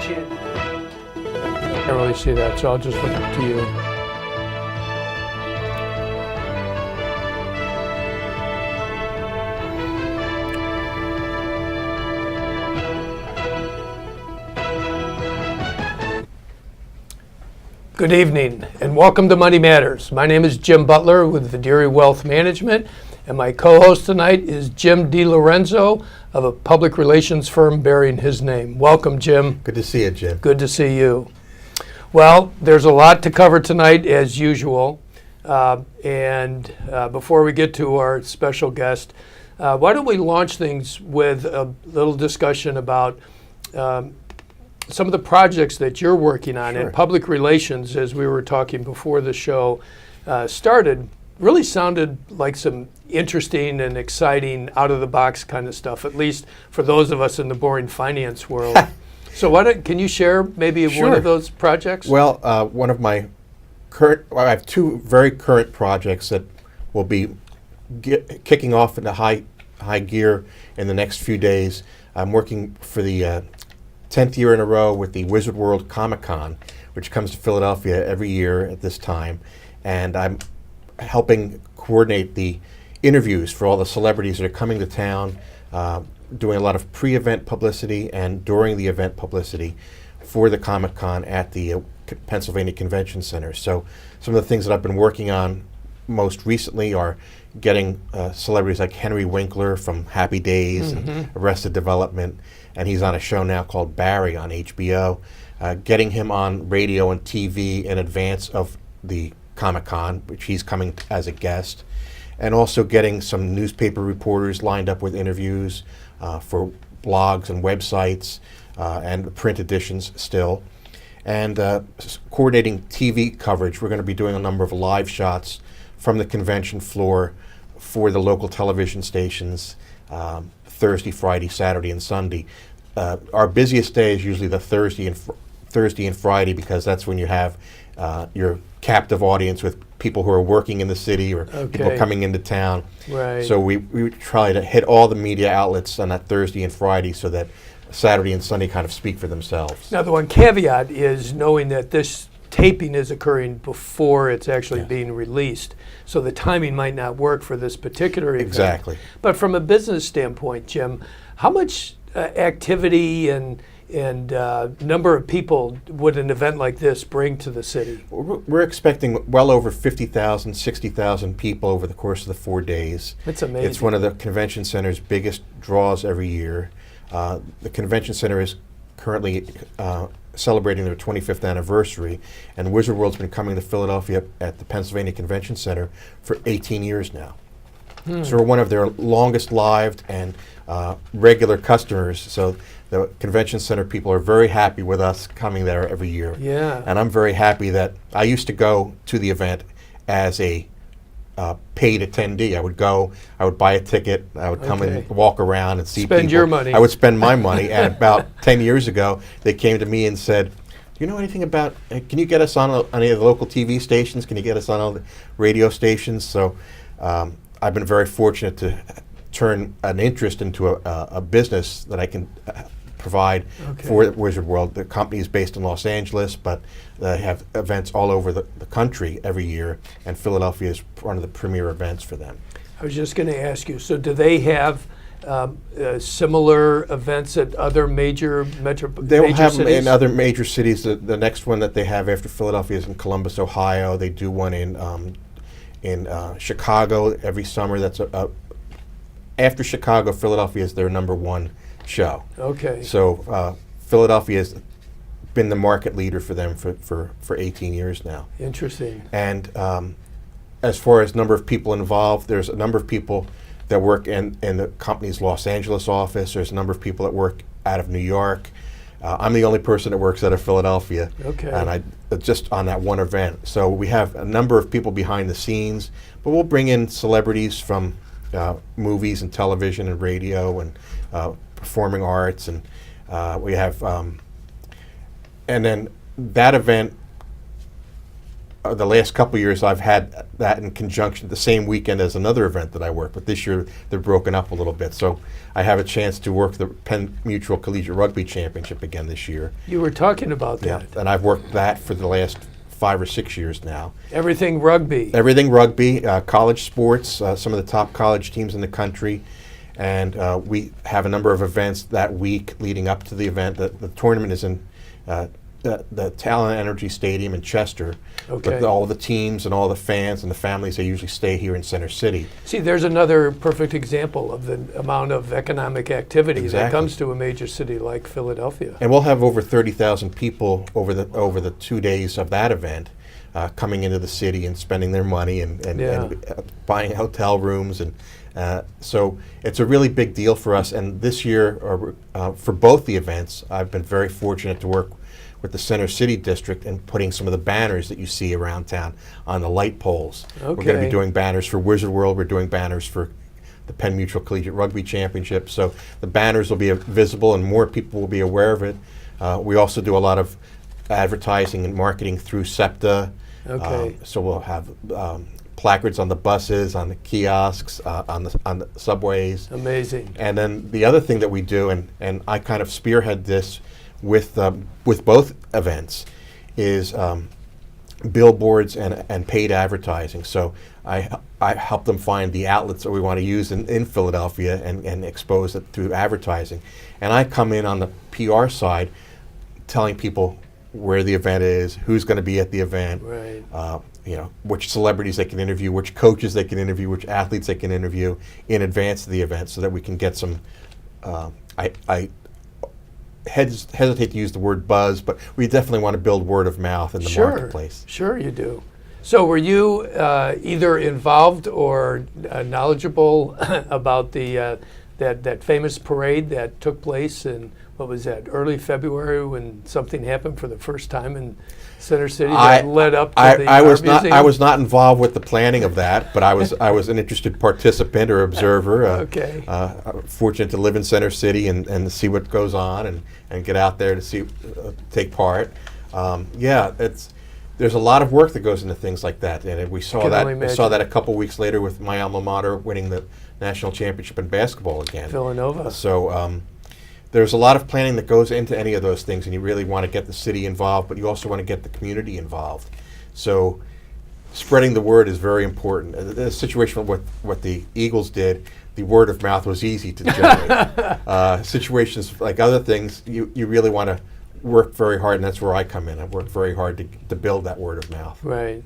chin. Can't really see that, so I'll just look up to you. Good evening, and welcome to Money Matters. My name is Jim Butler with Videre Wealth Management, and my co-host tonight is Jim DeLorenzo of a public relations firm bearing his name. Welcome, Jim. Good to see you, Jim. Good to see you. Well, there's a lot to cover tonight, as usual. And before we get to our special guest, why don't we launch things with a little discussion about some of the projects that you're working on. Sure. And public relations, as we were talking before the show started, really sounded like some interesting and exciting out-of-the-box kind of stuff, at least for those of us in the boring finance world. So can you share maybe Sure. one of those projects? Well, one of my I have two very current projects that will be kicking off into high gear in the next few days. I'm working for the 10th year in a row with the Wizard World Comic-Con, which comes to Philadelphia every year at this time. And I'm helping coordinate the interviews for all the celebrities that are coming to town, doing a lot of pre-event publicity and during the event publicity for the Comic-Con at the Pennsylvania Convention Center. So some of the things that I've been working on most recently are getting celebrities like Henry Winkler from Happy Days and Arrested Development, and he's on a show now called Barry on HBO, getting him on radio and TV in advance of the Comic-Con, which he's coming as a guest, and also getting some newspaper reporters lined up with interviews for blogs and websites and print editions still, and coordinating TV coverage. We're going to be doing a number of live shots from the convention floor for the local television stations Thursday, Friday, Saturday, and Sunday. Our busiest day is usually the Thursday and Friday, because that's when you have your captive audience with people who are working in the city or people coming into town. Right. So we try to hit all the media outlets on that Thursday and Friday so that Saturday and Sunday kind of speak for themselves. Now, the one caveat is knowing that this taping is occurring before it's actually being released. So the timing might not work for this particular event. Exactly. But from a business standpoint, Jim, how much activity and number of people would an event like this bring to the city? We're expecting well over 50,000, 60,000 people over the course of the 4 days. That's amazing. It's one of the convention center's biggest draws every year. The convention center is currently celebrating their 25th anniversary, and Wizard World's been coming to Philadelphia at the Pennsylvania Convention Center for 18 years now. So we're one of their longest lived and regular customers. So the convention center people are very happy with us coming there every year. Yeah. And I'm very happy that I used to go to the event as a paid attendee. I would go, I would buy a ticket, I would come and walk around and see Spend people. your money. I would spend my money. And about 10 years ago, they came to me and said, "Do you know anything about, can you get us on any of the local TV stations? Can you get us on all the radio stations?" So I've been very fortunate to turn an interest into a business that I can provide for Wizard World. The company is based in Los Angeles, but they have events all over the country every year, and Philadelphia is one of the premier events for them. I was just going to ask you, so do they have similar events at other major They will have them cities? in other major cities. The next one that they have after Philadelphia is in Columbus, Ohio. They do one in Chicago every summer. That's after Chicago, Philadelphia is their number one show. Okay. So Philadelphia has been the market leader for them for 18 years now. Interesting. And as far as number of people involved, there's a number of people that work in the company's Los Angeles office. There's a number of people that work out of New York. I'm the only person that works out of Philadelphia. Okay. And I just on that one event. So we have a number of people behind the scenes, but we'll bring in celebrities from movies and television and radio and performing arts, and we have and then that event the last couple of years, I've had that in conjunction the same weekend as another event that I work. But this year, they're broken up a little bit. So I have a chance to work the Penn Mutual Collegiate Rugby Championship again this year. You were talking about that. Yeah, and I've worked that for the last 5 or 6 years now. Everything rugby. Everything rugby, college sports, some of the top college teams in the country. And we have a number of events that week leading up to the event. The tournament is in the Talon Energy Stadium in Chester. Okay. But all the teams and all the fans and the families, they usually stay here in Center City. See, there's another perfect example of the amount of economic activity that Exactly. comes to a major city like Philadelphia. And we'll have over 30,000 people over the 2 days of that event coming into the city and spending their money and buying hotel rooms. And so it's a really big deal for us. And this year, for both the events, I've been very fortunate to work with the Center City District and putting some of the banners that you see around town on the light poles. Okay. We're going to be doing banners for Wizard World. We're doing banners for the Penn Mutual Collegiate Rugby Championship. So the banners will be visible and more people will be aware of it. We also do a lot of advertising and marketing through SEPTA. Okay. So we'll have placards on the buses, on the kiosks, on the subways. Amazing. And then the other thing that we do, and I kind of spearhead this with both events, is billboards and paid advertising. So I help them find the outlets that we want to use in Philadelphia and expose it through advertising. And I come in on the PR side, telling people where the event is, who's going to be at the event, Right. Which celebrities they can interview, which coaches they can interview, which athletes they can interview in advance of the event, so that we can get some. I hesitate to use the word buzz, but we definitely want to build word of mouth in the marketplace. Sure, you do. So were you either involved or knowledgeable about the that famous parade that took place in, what was that, early February, when something happened for the first time in Center City that led up to the I was art not museum? I was not involved with the planning of that, but I was an interested participant or observer. Okay. Fortunate to live in Center City and see what goes on and get out there to see take part. There's a lot of work that goes into things like that, and we saw Can that. only I saw imagine. that a couple weeks later with my alma mater winning the national championship in basketball again. Villanova. So there's a lot of planning that goes into any of those things, and you really want to get the city involved, but you also want to get the community involved. So spreading the word is very important. The situation with what the Eagles did, the word of mouth was easy to generate. Situations like other things, you really want to work very hard, and that's where I come in. I work very hard to build that word of mouth. Right.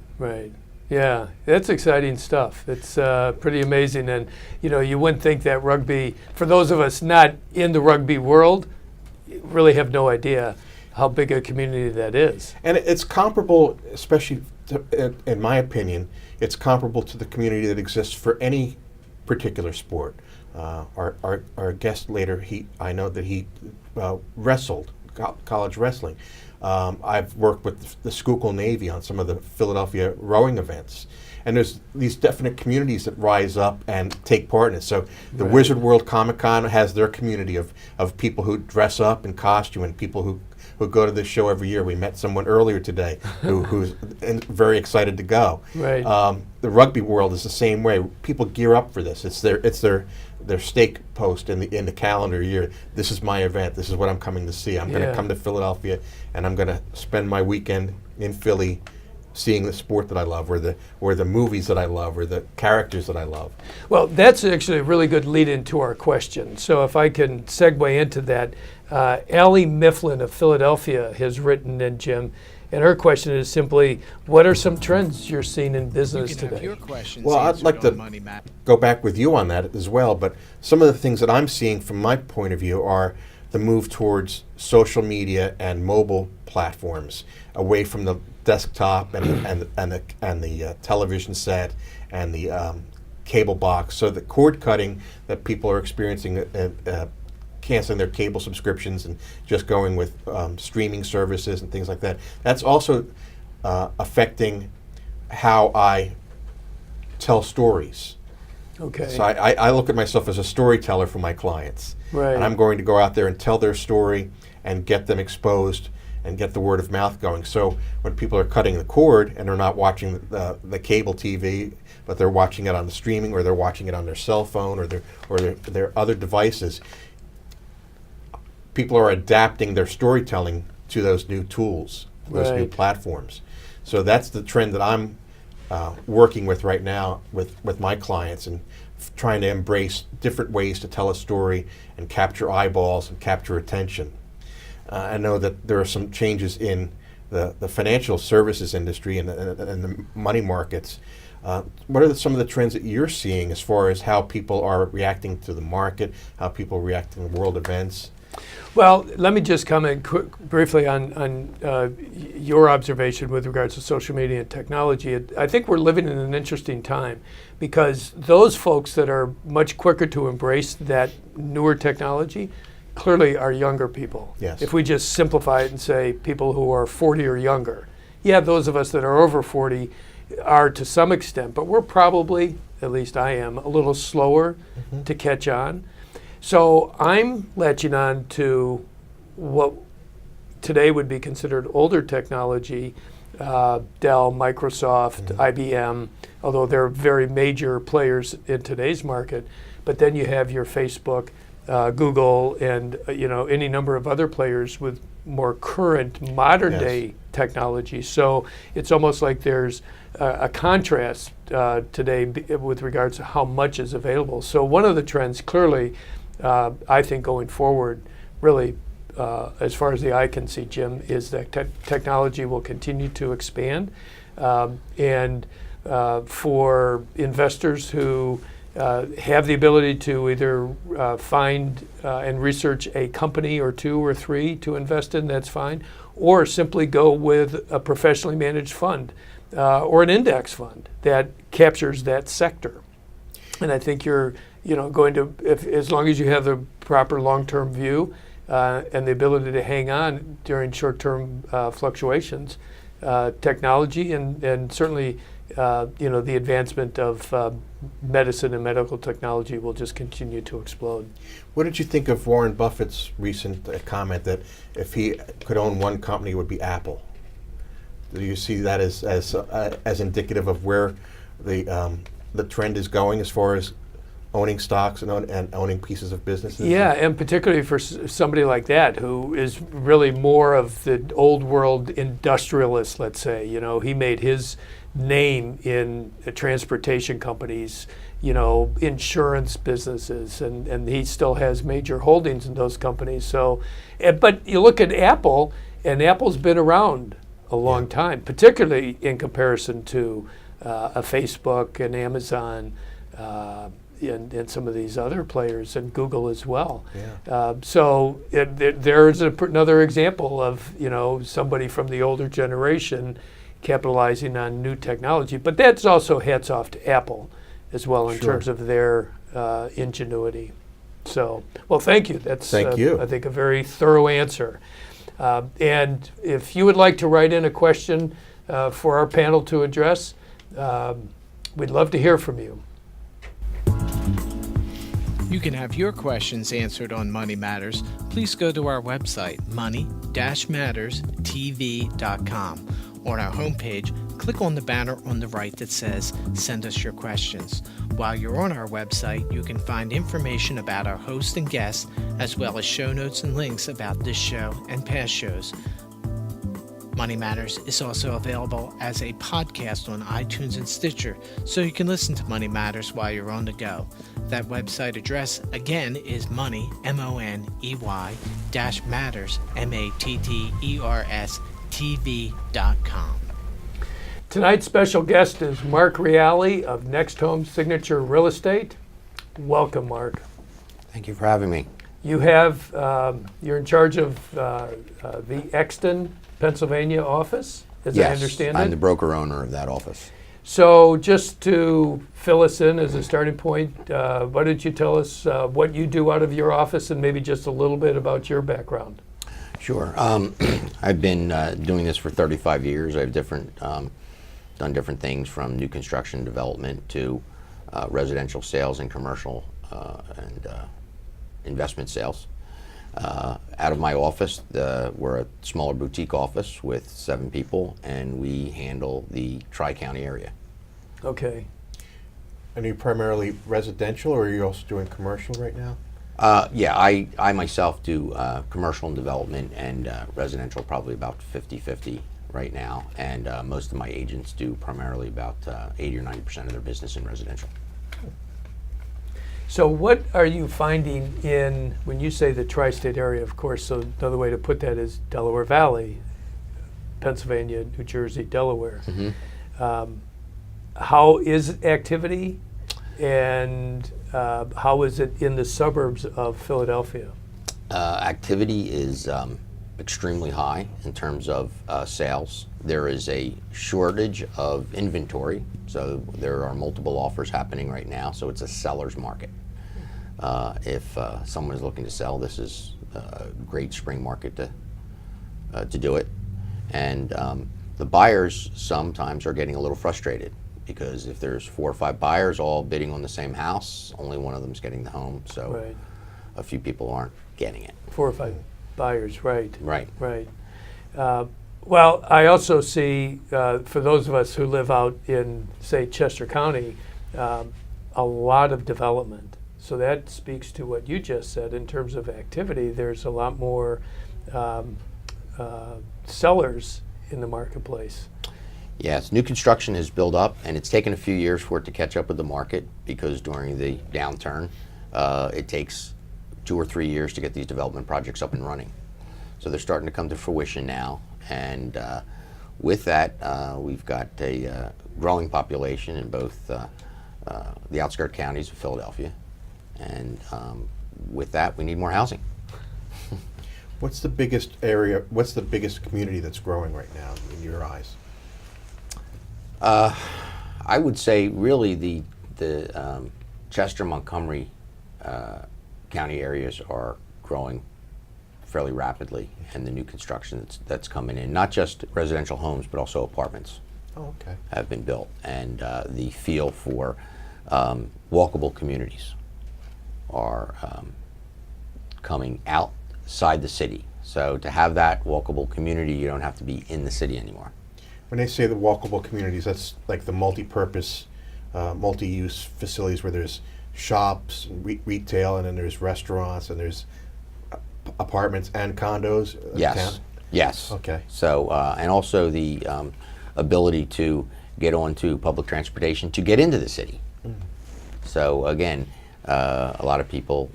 Yeah, that's exciting stuff. It's pretty amazing. And, you wouldn't think that rugby, for those of us not in the rugby world, really have no idea how big a community that is. And it's comparable, especially in my opinion, it's comparable to the community that exists for any particular sport. Our guest later, I know that he wrestled, college wrestling. I've worked with the Schuylkill Navy on some of the Philadelphia rowing events. And there's these definite communities that rise up and take part in it. So the Right. Wizard World Comic Con has their community of people who dress up in costume and people who go to this show every year. We met someone earlier today who's very excited to go. Right. The rugby world is the same way. People gear up for this. It's their stake post in the calendar year. This is my event. This is what I'm coming to see. I'm going to come to Philadelphia, and I'm going to spend my weekend in Philly seeing the sport that I love, or the movies that I love, or the characters that I love. Well, that's actually a really good lead into our question. So if I can segue into that, Allie Mifflin of Philadelphia has written in, Jim, and her question is simply, what are some trends you're seeing in business You can have today? your questions Well, I'd answered like to on Money Map. go back with you on that as well, but some of the things that I'm seeing from my point of view are the move towards social media and mobile platforms, away from the desktop and the television set and the cable box. So the cord cutting that people are experiencing, canceling their cable subscriptions and just going with streaming services and things like that. That's also affecting how I tell stories. Okay. So I look at myself as a storyteller for my clients. Right. And I'm going to go out there and tell their story and get them exposed and get the word of mouth going. So when people are cutting the cord and they're not watching the cable TV, but they're watching it on the streaming, or they're watching it on their cell phone, or their other devices, people are adapting their storytelling to those new tools, those new platforms. So that's the trend that I'm working with right now with my clients, and trying to embrace different ways to tell a story and capture eyeballs and capture attention. I know that there are some changes in the financial services industry and the money markets. What are some of the trends that you're seeing as far as how people are reacting to the market, how people react to world events? Well, let me just comment briefly on your observation with regards to social media and technology. I think we're living in an interesting time, because those folks that are much quicker to embrace that newer technology clearly are younger people. Yes. If we just simplify it and say people who are 40 or younger. Yeah, those of us that are over 40 are to some extent, but we're probably, at least I am, a little slower to catch on. So I'm latching on to what today would be considered older technology, Dell, Microsoft, IBM, although they're very major players in today's market. But then you have your Facebook, Google, and any number of other players with more current modern day technology. So it's almost like there's a contrast today with regards to how much is available. So one of the trends clearly, I think going forward, really, as far as the eye can see, Jim, is that technology will continue to expand. And for investors who have the ability to either find and research a company or two or three to invest in, that's fine, or simply go with a professionally managed fund or an index fund that captures that sector. And I think you're going to, as long as you have the proper long-term view and the ability to hang on during short-term fluctuations, technology and certainly the advancement of medicine and medical technology will just continue to explode. What did you think of Warren Buffett's recent comment that if he could own one company, it would be Apple? Do you see that as indicative of where the trend is going as far as owning stocks and owning pieces of businesses? Yeah, and particularly for somebody like that who is really more of the old world industrialist, let's say. He made his name in transportation companies, insurance businesses, and he still has major holdings in those companies. So, but you look at Apple, and Apple's been around a long time, particularly in comparison to a Facebook and Amazon, and some of these other players, and Google as well. So there's another example of somebody from the older generation capitalizing on new technology. But that's also hats off to Apple as well in terms of their ingenuity. So, well, thank you. That's Thank you. I think a very thorough answer. And if you would like to write in a question for our panel to address, we'd love to hear from you. You can have your questions answered on Money Matters. Please go to our website, money-matterstv.com. On our homepage, click on the banner on the right that says Send Us Your Questions. While you're on our website, you can find information about our host and guests, as well as show notes and links about this show and past shows. Money Matters is also available as a podcast on iTunes and Stitcher, so you can listen to Money Matters while you're on the go. That website address, again, is money, MONEY, -matters, MATTERS, TV.com. Tonight's special guest is Mark Reale of NextHome Signature Real Estate. Welcome, Mark. Thank you for having me. You have, you're in charge of the Exton, Pennsylvania office, as I understand it? I'm the broker owner of that office. So just to fill us in as a starting point, why don't you tell us what you do out of your office and maybe just a little bit about your background? Sure. I've been doing this for 35 years. I've done different things from new construction development to residential sales and commercial and investment sales. Out of my office, we're a smaller boutique office with 7 people, and we handle the Tri-County area. Okay. And are you primarily residential, or are you also doing commercial right now? Yeah, I myself do commercial and development, and residential probably about 50-50 right now, and most of my agents do primarily about 80 or 90% of their business in residential. So what are you finding when you say the tri-state area, of course, so another way to put that is Delaware Valley, Pennsylvania, New Jersey, Delaware. How is activity, and how is it in the suburbs of Philadelphia? Activity is extremely high in terms of sales. There is a shortage of inventory, so there are multiple offers happening right now, so it's a seller's market. If someone is looking to sell, this is a great spring market to do it. And the buyers sometimes are getting a little frustrated, because if there's 4 or 5 buyers all bidding on the same house, only one of them's getting the home, so Right. a few people aren't getting it. 4 or 5 buyers, right. Right. Right. Well, I also see, for those of us who live out in, say, Chester County, a lot of development. So that speaks to what you just said in terms of activity. There's a lot more sellers in the marketplace. Yes, new construction has built up, and it's taken a few years for it to catch up with the market, because during the downturn, it takes 2 or 3 years to get these development projects up and running. So they're starting to come to fruition now, and with that, we've got a growing population in both the outskirt counties of Philadelphia, and with that, we need more housing. What's the biggest area, what's the biggest community that's growing right now in your eyes? I would say really the Chester, Montgomery County areas are growing fairly rapidly, and the new construction that's coming in, not just residential homes but also apartments, Okay. have been built, and the feel for walkable communities are coming outside the city. So to have that walkable community, you don't have to be in the city anymore. When they say the walkable communities, that's like the multi-purpose, multi-use facilities where there's shops, retail, and then there's restaurants, and there's apartments and condos. Yes. Yes. Okay. So, and also the ability to get onto public transportation to get into the city. So again, a lot of people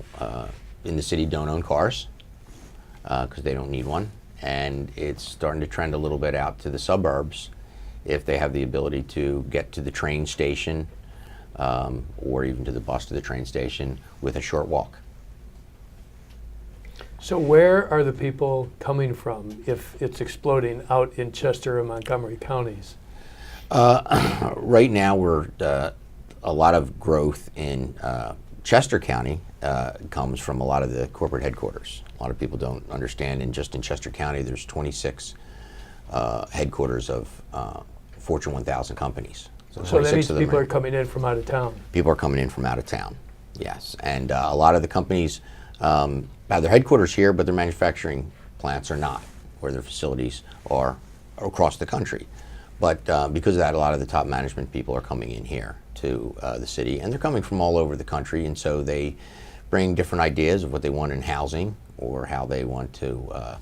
in the city don't own cars because they don't need one, and it's starting to trend a little bit out to the suburbs if they have the ability to get to the train station or even to the bus to the train station with a short walk. So where are the people coming from if it's exploding out in Chester and Montgomery counties? Right now, we're a lot of growth in Chester County comes from a lot of the corporate headquarters. A lot of people don't understand, and just in Chester County, there's 26 headquarters of Fortune 1000 companies. So that means people are coming in from out of town. People are coming in from out of town, yes. And a lot of the companies have their headquarters here, but their manufacturing plants are not, where their facilities are across the country. But because of that, a lot of the top management people are coming in here to the city, and they're coming from all over the country, and so they bring different ideas of what they want in housing or how they want to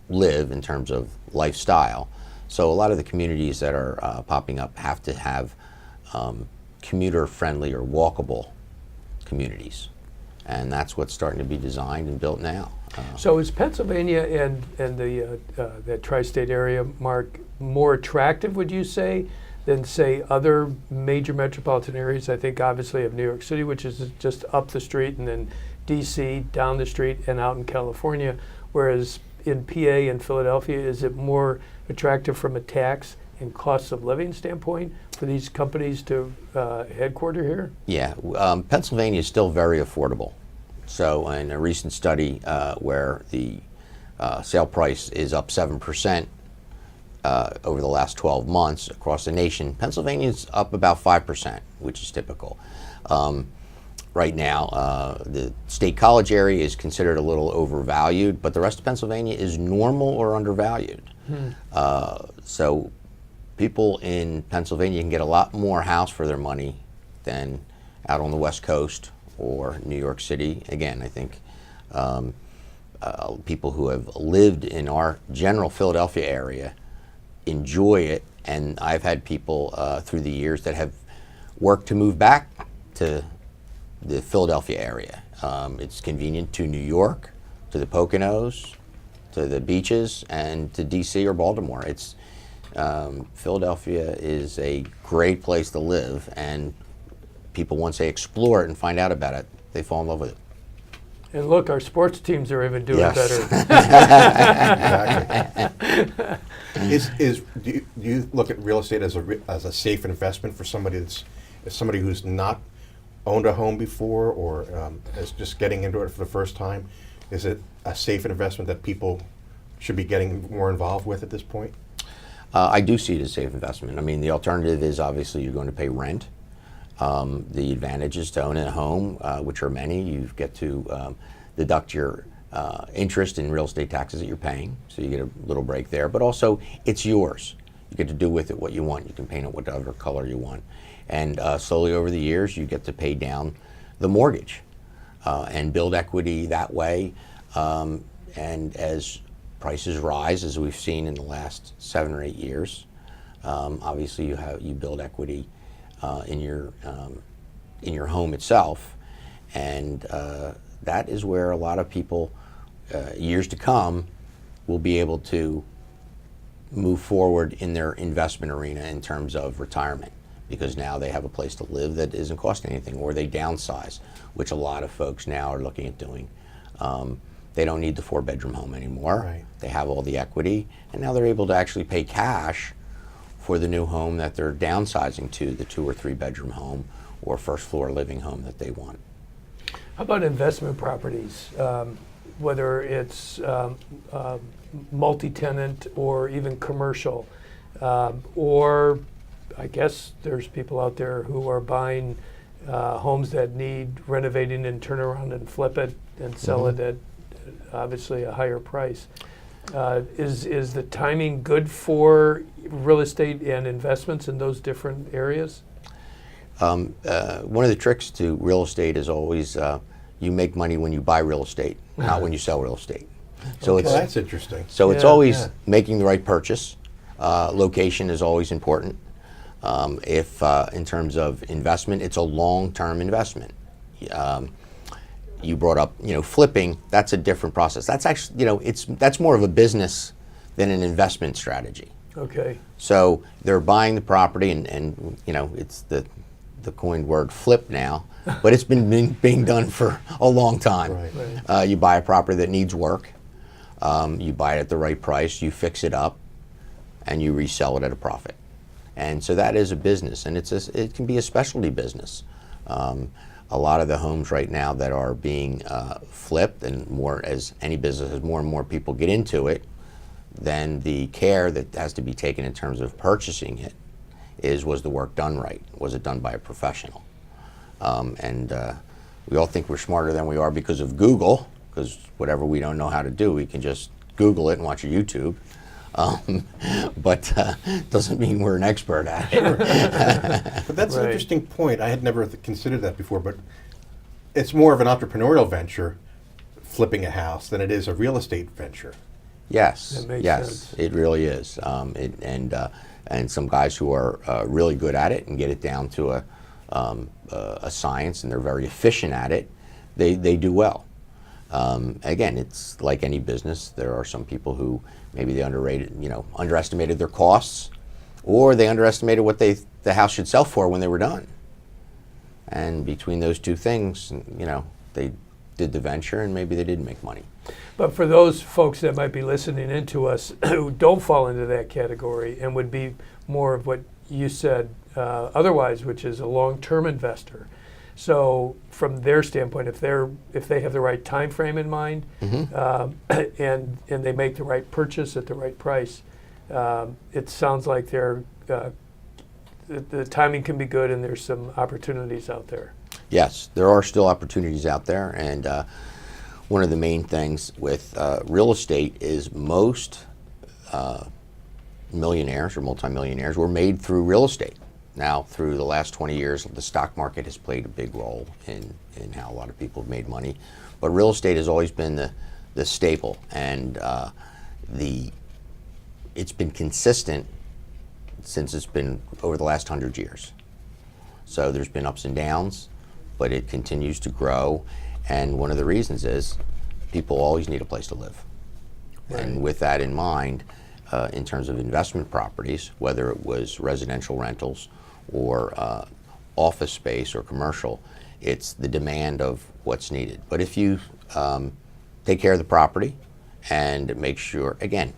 live in terms of lifestyle. So a lot of the communities that are popping up have to have commuter-friendly or walkable communities, and that's what's starting to be designed and built now. So is Pennsylvania and the that tri-state area, Mark, more attractive, would you say, than, say, other major metropolitan areas? I think obviously of New York City, which is just up the street, and then D.C. down the street and out in California, whereas in PA and Philadelphia, is it more attractive from a tax and cost of living standpoint for these companies to headquarter here? Yeah, Pennsylvania is still very affordable. So in a recent study where the sale price is up 7% over the last 12 months across the nation, Pennsylvania is up about 5%, which is typical. right now. The State College area is considered a little overvalued, but the rest of Pennsylvania is normal or undervalued. So people in Pennsylvania can get a lot more house for their money than out on the West Coast or New York City. Again, I think people who have lived in our general Philadelphia area enjoy it, and I've had people through the years that have worked to move back to the Philadelphia area. It's convenient to New York, to the Poconos, to the beaches, and to DC or Baltimore. It's Philadelphia is a great place to live, and people, once they explore it and find out about it, they fall in love with it. And look, our sports teams are even doing Yes. better. Do you look at real estate as a safe investment for somebody who's not owned a home before, or is just getting into it for the first time? Is it a safe investment that people should be getting more involved with at this point? I do see it as a safe investment. I mean, the alternative is obviously you're going to pay rent. The advantage is to own a home, which are many. You get to deduct your interest in real estate taxes that you're paying, so you get a little break there. But also, it's yours. You get to do with it what you want. You can paint it whatever color you want. And slowly over the years, you get to pay down the mortgage and build equity that way. And as prices rise, as we've seen in the last 7 or 8 years, obviously you build equity in your home itself, and that is where a lot of people, years to come, will be able to move forward in their investment arena in terms of retirement, because now they have a place to live that isn't costing anything, or they downsize, which a lot of folks now are looking at doing. They don't need the 4-bedroom home anymore. Right. They have all the equity, and now they're able to actually pay cash for the new home that they're downsizing to, the 2 or 3-bedroom home or first floor living home that they want. How about investment properties? Whether it's multi-tenant or even commercial, or I guess there's people out there who are buying homes that need renovating and turn around and flip it and sell it at obviously a higher price. Is the timing good for real estate and investments in those different areas? One of the tricks to real estate is always you make money when you buy real estate, not when you sell real estate. So Well, that's interesting. So it's Yeah, always yeah. making the right purchase. Location is always important. If in terms of investment, it's a long-term investment. You brought up, flipping. That's a different process. That's actually, that's more of a business than an investment strategy. Okay. So they're buying the property, and it's the coined word flip now, but it's been being done for a long time. Right. You buy a property that needs work. You buy it at the right price. You fix it up, and you resell it at a profit. And so that is a business, and it can be a specialty business. A lot of the homes right now that are being flipped, and more as any business, as more and more people get into it, then the care that has to be taken in terms of purchasing it was the work done right? Was it done by a professional? And we all think we're smarter than we are because of Google, because whatever we don't know how to do, we can just Google it and watch a YouTube. But doesn't mean we're an expert at it. But that's an Right. interesting point. I had never considered that before, but it's more of an entrepreneurial venture, flipping a house, than it is a real estate venture. Yes, That makes yes, sense. it really is. And some guys who are really good at it and get it down to a science, and they're very efficient at it, they do well. Again, it's like any business. There are some people who maybe they underestimated their costs, or they underestimated what the house should sell for when they were done. And between those two things, they did the venture, and maybe they didn't make money. But for those folks that might be listening into us who don't fall into that category and would be more of what you said otherwise, which is a long-term investor. So from their standpoint, if they have the right time frame in mind, and they make the right purchase at the right price, it sounds like the timing can be good, and there's some opportunities out there. Yes, there are still opportunities out there, and one of the main things with real estate is most millionaires or multimillionaires were made through real estate. Now, through the last 20 years, the stock market has played a big role in how a lot of people have made money, but real estate has always been the staple, and it's been consistent since it's been over the last 100 years. So there's been ups and downs, but it continues to grow, and one of the reasons is people always need a place to live. Right. And with that in mind, in terms of investment properties, whether it was residential rentals or office space or commercial, it's the demand of what's needed. But if you take care of the property and make sure, again,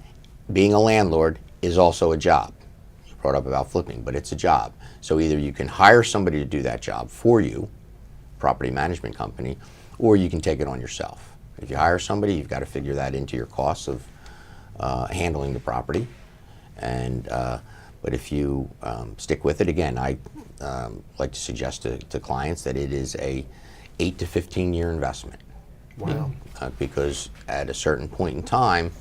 being a landlord is also a job. You brought up about flipping, but it's a job. So either you can hire somebody to do that job for you, property management company, or you can take it on yourself. If you hire somebody, you've got to figure that into your costs of handling the property. And but if you stick with it, again, I like to suggest to clients that it is a 8 to 15 year investment. Wow. Because at a certain point in time,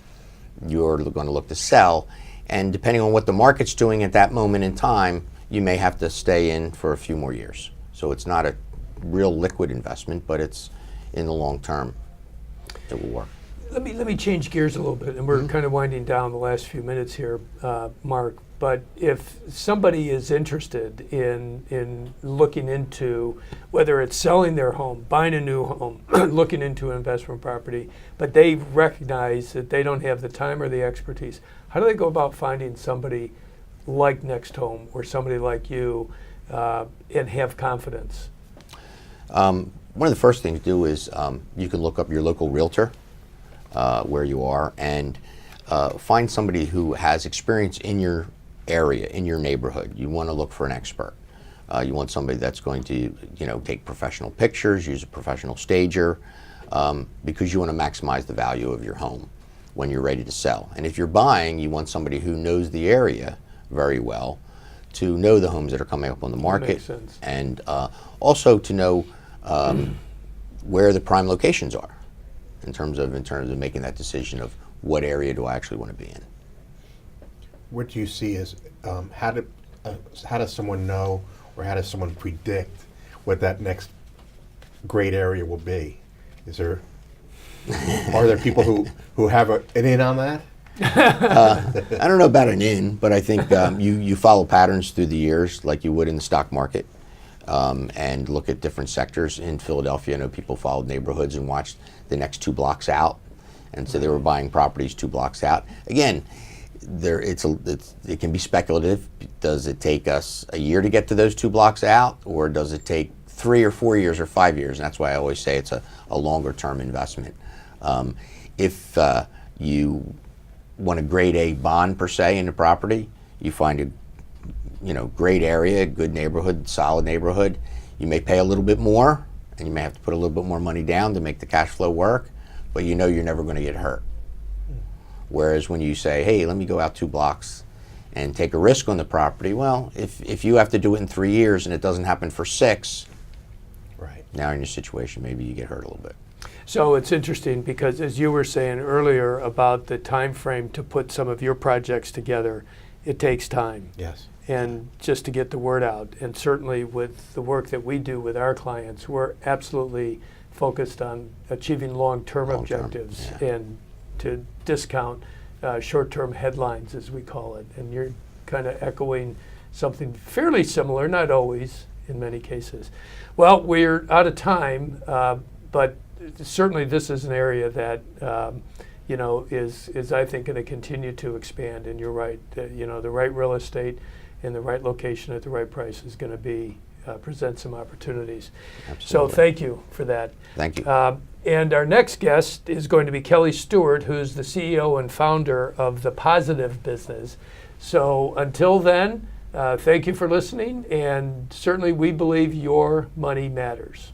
you're going to look to sell, and depending on what the market's doing at that moment in time, you may have to stay in for a few more years. So it's not a real liquid investment, but it's in the long term, it will work. Let me change gears a little bit, and we're kind of winding down the last few minutes here, Mark. But if somebody is interested in looking into whether it's selling their home, buying a new home, looking into an investment property, but they recognize that they don't have the time or the expertise, how do they go about finding somebody like NextHome or somebody like you and have confidence? One of the first things to do is you can look up your local realtor where you are and find somebody who has experience in your area, in your neighborhood. You want to look for an expert. You want somebody that's going to, take professional pictures, use a professional stager, because you want to maximize the value of your home when you're ready to sell. And if you're buying, you want somebody who knows the area very well to know the homes that are coming up on the market. That makes sense. And also to know where the prime locations are in terms of making that decision of what area do I actually want to be in. What do you see as how does someone know, or how does someone predict what that next great area will be? Are there people who have an in on that? I don't know about an in, but I think you follow patterns through the years like you would in the stock market, and look at different sectors. In Philadelphia, I know people followed neighborhoods and watched the next 2 blocks out, and so they were buying properties 2 blocks out. Again, it can be speculative. Does it take us a year to get to those 2 blocks out, or does it take 3 or 4 years or 5 years? And that's why I always say it's a longer term investment. If you want a grade A bond per se in the property, you find a great area, good neighborhood, solid neighborhood, you may pay a little bit more, and you may have to put a little bit more money down to make the cash flow work, but you're never going to get hurt. Whereas when you say, hey, let me go out 2 blocks and take a risk on the property, well, if you have to do it in 3 years and it doesn't happen for 6, right, now in your situation, maybe you get hurt a little bit. So it's interesting because, as you were saying earlier about the time frame to put some of your projects together, it takes time. Yes. And just to get the word out. And certainly with the work that we do with our clients, we're absolutely focused on achieving long-term objectives, yeah, and to discount short-term headlines, as we call it. And you're kind of echoing something fairly similar, not always, in many cases. Well, we're out of time, but certainly this is an area that is I think going to continue to expand. And you're right, the right real estate in the right location at the right price is going to present some opportunities. Absolutely. So thank you for that. Thank you. And our next guest is going to be Kelly Stewart, who's the CEO and founder of The Positive Business. So until then, thank you for listening, and certainly we believe your money matters.